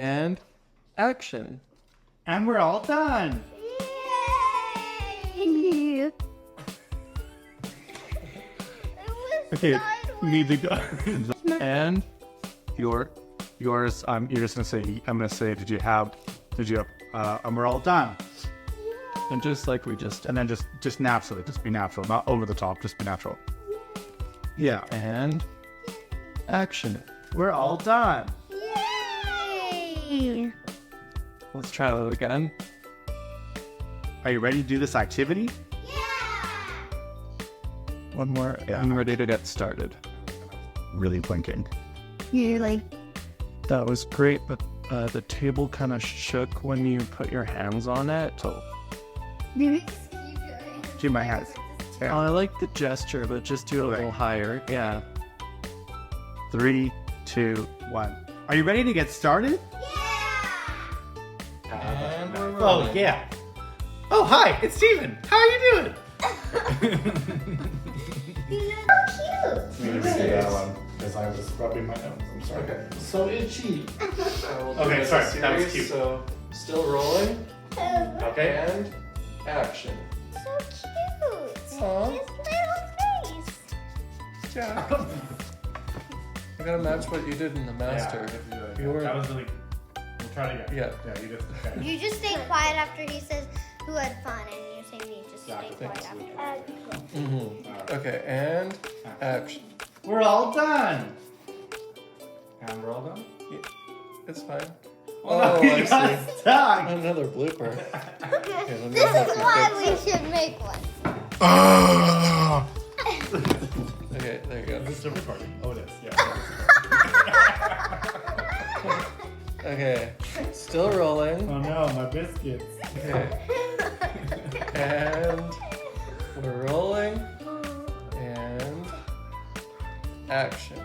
And action. And we're all done. Yay! Okay, we need to go. And Yours. You're just gonna say. I'm gonna say. Did you have? And we're all done. and just like we just And then just naturally. Just be natural. Not over the top. Just be natural. Yeah. and action. We're all done. Yay! Let's try that again. Are you ready to do this activity? One more. Yeah. I'm ready to get started. Really blinking. You're like, That was great, but the table kind of shook when you put your hands on it. So Do my hands. Yeah. I like the gesture, but just do it a Okay. little higher. Yeah. 3, 2, 1. Are you ready to get started? And we're Oh rolling. yeah. Oh hi, it's Steven. How are you doing? Because I was rubbing my nose. I'm sorry. Okay, so itchy. Okay, sorry, that was cute. So still rolling. Okay. And action. so cute. Aw. His little face. Yeah. I gotta match what you did in the master. You were. That was really. We'll try it again. Yeah. Yeah, you just. Okay. You just stay quiet after he says who had fun, and you say me. Just stay Gotcha. quiet Thanks. after. Mm-hmm. Okay, and action. We're all done. And we're all done. It's fine. Oh, no, I you got see. stuck. Another blooper. Okay, let me This check is your why bits. we should make one. Okay, there you go. Is this still recording? Oh, it is. Yeah. Okay, still rolling. Oh no, my biscuits. Okay, and we're rolling. And action.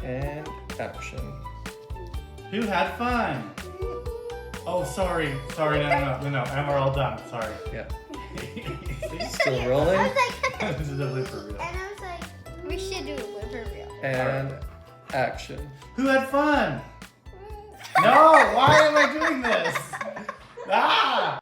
And action. Who had fun? Oh, sorry. Sorry, no. And we're all done. Sorry. Yeah. See? Still rolling. I was like, This is a blooper reel. and I was like, we should do it with her real. And action. Who had fun? No, why am I doing this? Ah!